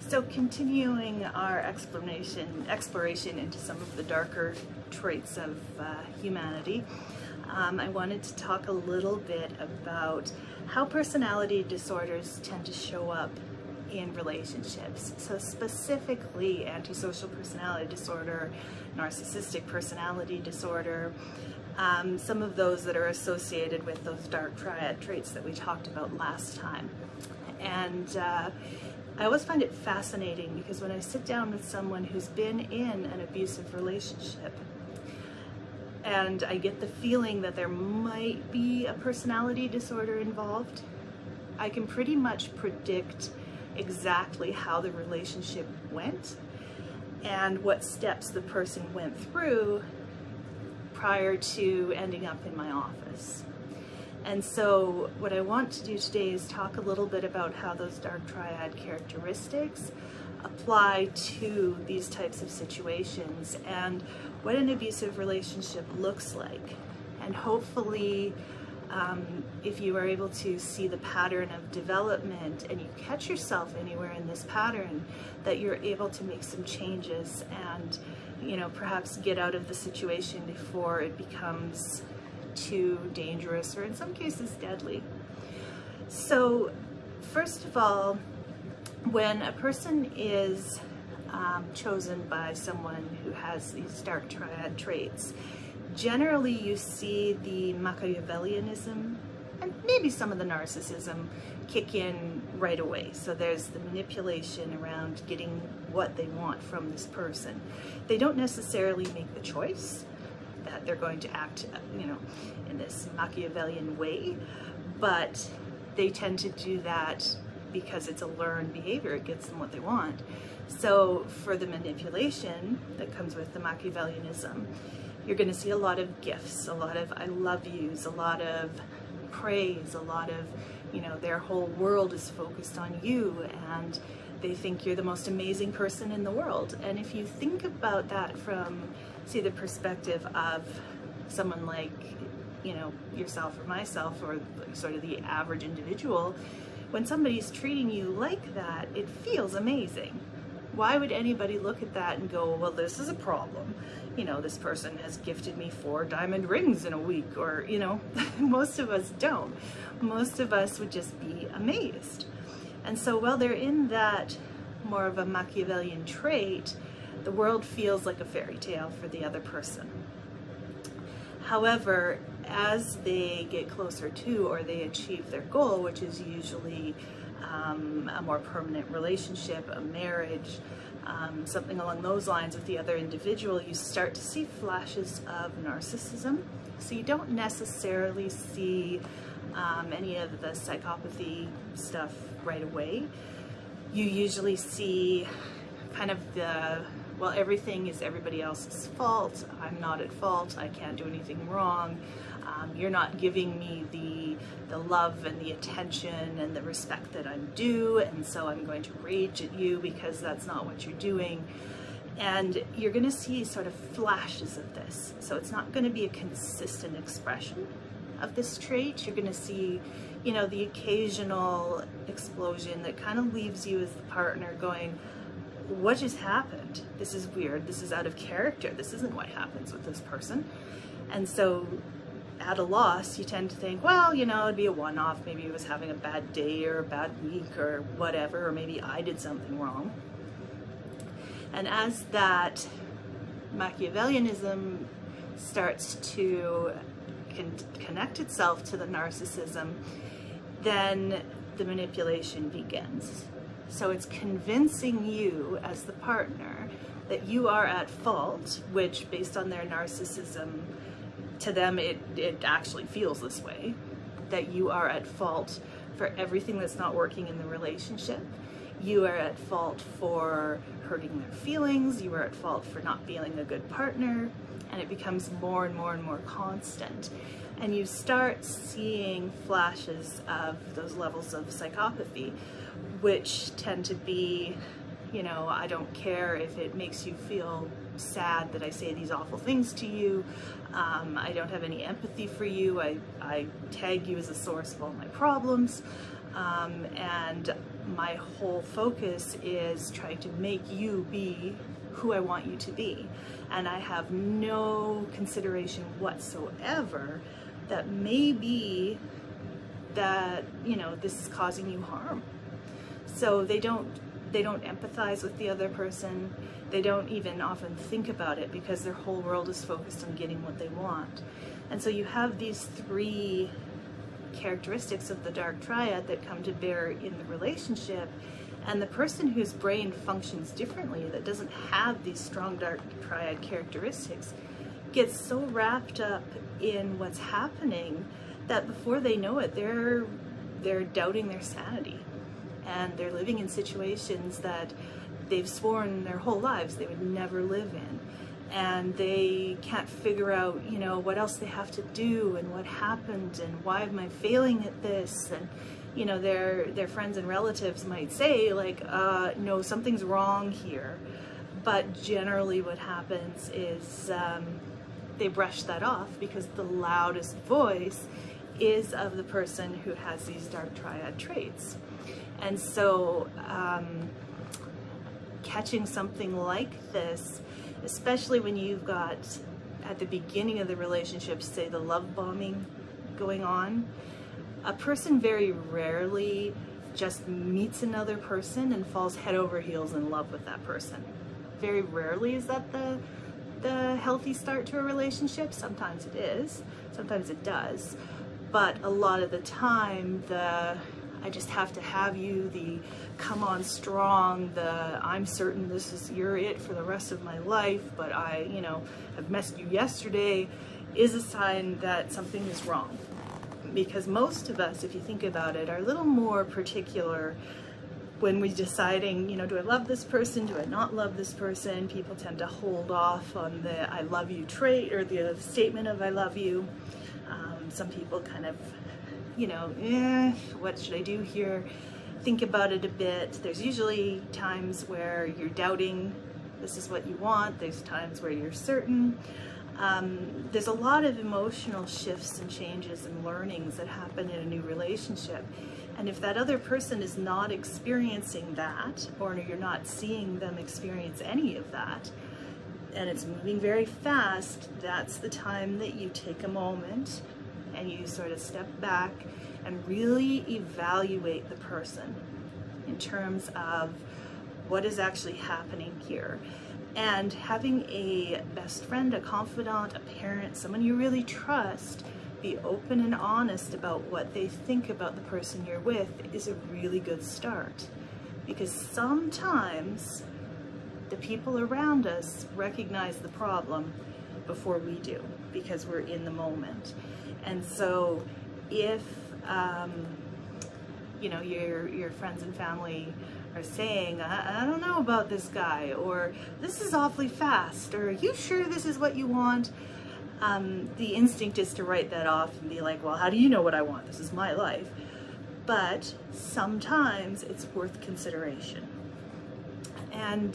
So continuing our exploration into some of the darker traits of humanity, I wanted to talk a little bit about how personality disorders tend to show up in relationships. So specifically antisocial personality disorder, narcissistic personality disorder, some of those that are associated with those dark triad traits that we talked about last time. And I always find it fascinating because when I sit down with someone who's been in an abusive relationship and I get the feeling that there might be a personality disorder involved, I can pretty much predict exactly how the relationship went and what steps the person went through prior to ending up in my office. And so what I want to do today is talk a little bit about how those dark triad characteristics apply to these types of situations and what an abusive relationship looks like. And hopefully, if you are able to see the pattern of development and you catch yourself anywhere in this pattern, that you're able to make some changes and, you know, perhaps get out of the situation before it becomes too dangerous or in some cases deadly. So first of all, when a person is chosen by someone who has these dark triad traits, generally you see the Machiavellianism and maybe some of the narcissism kick in right away. So there's the manipulation around getting what they want from this person. They don't necessarily make the choice that they're going to act, you know, in this Machiavellian way, but they tend to do that because it's a learned behavior. It gets them what they want. So for the manipulation that comes with the Machiavellianism, you're going to see a lot of gifts, a lot of I love yous, a lot of praise, a lot of, you know, their whole world is focused on you and they think you're the most amazing person in the world. And if you think about that from, say, the perspective of someone like, you know, yourself or myself or sort of the average individual, when somebody's treating you like that, it feels amazing. Why would anybody look at that and go, well, this is a problem? You know, this person has gifted me 4 diamond rings in a week, or, you know, most of us don't. Most of us would just be amazed. And so while they're in that more of a Machiavellian trait, the world feels like a fairy tale for the other person. However, as they get closer to or they achieve their goal, which is usually a more permanent relationship, a marriage, something along those lines with the other individual, you start to see flashes of narcissism. So you don't necessarily see any of the psychopathy stuff right away. You usually see kind of the, well, everything is everybody else's fault. I'm not at fault. I can't do anything wrong. You're not giving me the love and the attention and the respect that I'm due, and so I'm going to rage at you because that's not what you're doing. And you're going to see sort of flashes of this. So it's not going to be a consistent expression of this trait. You're going to see, you know, the occasional explosion that kind of leaves you as the partner going, what just happened? This is weird. This is out of character. This isn't what happens with this person. And so at a loss, you tend to think, well, you know, it'd be a one-off. Maybe he was having a bad day or a bad week or whatever, or maybe I did something wrong. And as that Machiavellianism starts to connect itself to the narcissism, then the manipulation begins. So it's convincing you as the partner that you are at fault, which based on their narcissism, to them it actually feels this way, that you are at fault for everything that's not working in the relationship. You are at fault for hurting their feelings, you are at fault for not being a good partner, and it becomes more and more and more constant. And you start seeing flashes of those levels of psychopathy, which tend to be, you know, I don't care if it makes you feel sad that I say these awful things to you. I don't have any empathy for you. I tag you as a source of all my problems. And my whole focus is trying to make you be who I want you to be. And I have no consideration whatsoever that maybe that, you know, this is causing you harm. So they don't empathize with the other person. They don't even often think about it because their whole world is focused on getting what they want. And so you have these three characteristics of the dark triad that come to bear in the relationship, and the person whose brain functions differently, that doesn't have these strong dark triad characteristics, gets so wrapped up in what's happening that before they know it, they're doubting their sanity, and they're living in situations that they've sworn their whole lives they would never live in. And they can't figure out, you know, what else they have to do and what happened and why am I failing at this. And, you know, their friends and relatives might say, like, no, something's wrong here. But generally what happens is they brush that off because the loudest voice is of the person who has these dark triad traits. And so catching something like this, especially when you've got, at the beginning of the relationship, say the love bombing going on, a person very rarely just meets another person and falls head over heels in love with that person. Very rarely is that the healthy start to a relationship. Sometimes it is, sometimes it does, but a lot of the time I just have to have you, the come on strong, the I'm certain you're it for the rest of my life, but you know, I've messed you yesterday, is a sign that something is wrong. Because most of us, if you think about it, are a little more particular when we're deciding, you know, do I love this person, do I not love this person? People tend to hold off on the I love you trait or the statement of I love you. Some people kind of, you know, what should I do here? Think about it a bit. There's usually times where you're doubting this is what you want. There's times where you're certain. There's a lot of emotional shifts and changes and learnings that happen in a new relationship. And if that other person is not experiencing that, or you're not seeing them experience any of that, and it's moving very fast, that's the time that you take a moment and you sort of step back and really evaluate the person in terms of what is actually happening here. And having a best friend, a confidant, a parent, someone you really trust, be open and honest about what they think about the person you're with is a really good start. Because sometimes the people around us recognize the problem before we do, because we're in the moment. And so if you know, your friends and family are saying, I don't know about this guy, or this is awfully fast, or are you sure this is what you want? The instinct is to write that off and be like, well, how do you know what I want? This is my life. But sometimes it's worth consideration. And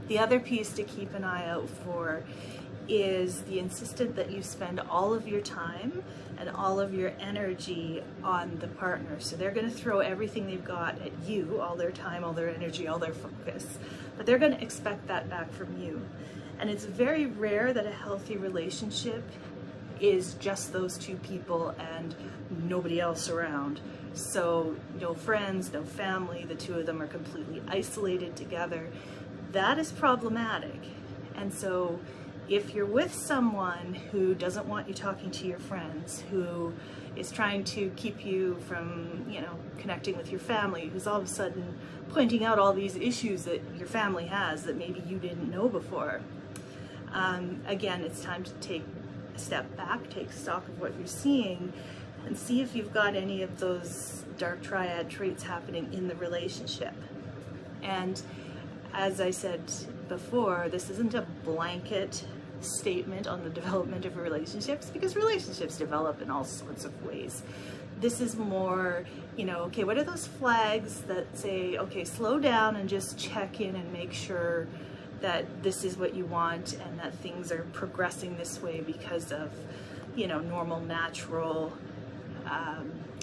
the other piece to keep an eye out for is the insistence that you spend all of your time and all of your energy on the partner. So they're going to throw everything they've got at you, all their time, all their energy, all their focus, but they're going to expect that back from you. And it's very rare that a healthy relationship is just those two people and nobody else around. So no friends, no family, the two of them are completely isolated together. That is problematic. And so if you're with someone who doesn't want you talking to your friends, who is trying to keep you from, you know, connecting with your family, who's all of a sudden pointing out all these issues that your family has that maybe you didn't know before, again, it's time to take a step back, take stock of what you're seeing, and see if you've got any of those dark triad traits happening in the relationship. And as I said before, this isn't a blanket statement on the development of relationships, because relationships develop in all sorts of ways. This is more, you know, okay, what are those flags that say, okay, slow down and just check in and make sure that this is what you want and that things are progressing this way because of, you know, normal, natural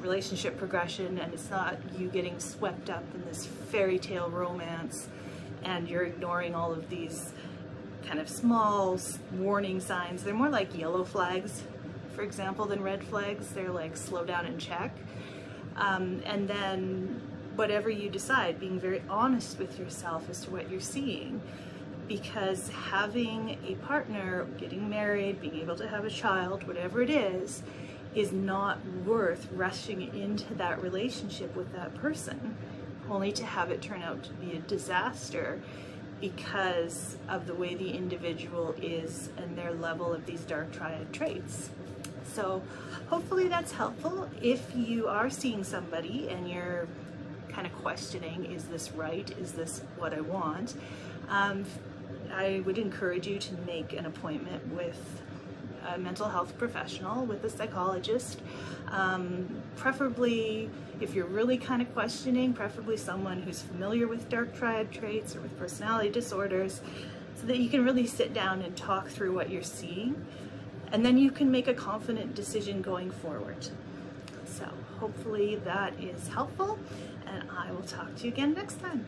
relationship progression, and it's not you getting swept up in this fairy tale romance and you're ignoring all of these kind of small warning signs. They're more like yellow flags, for example, than red flags. They're like slow down and check. And then whatever you decide, being very honest with yourself as to what you're seeing, because having a partner, getting married, being able to have a child, whatever it is not worth rushing into that relationship with that person only to have it turn out to be a disaster because of the way the individual is and their level of these dark triad traits. So hopefully that's helpful. If you are seeing somebody and you're kind of questioning, is this right? Is this what I want? I would encourage you to make an appointment with a mental health professional, with a psychologist. Preferably, if you're really kind of questioning, preferably someone who's familiar with dark triad traits or with personality disorders, so that you can really sit down and talk through what you're seeing, and then you can make a confident decision going forward. So hopefully that is helpful, and I will talk to you again next time.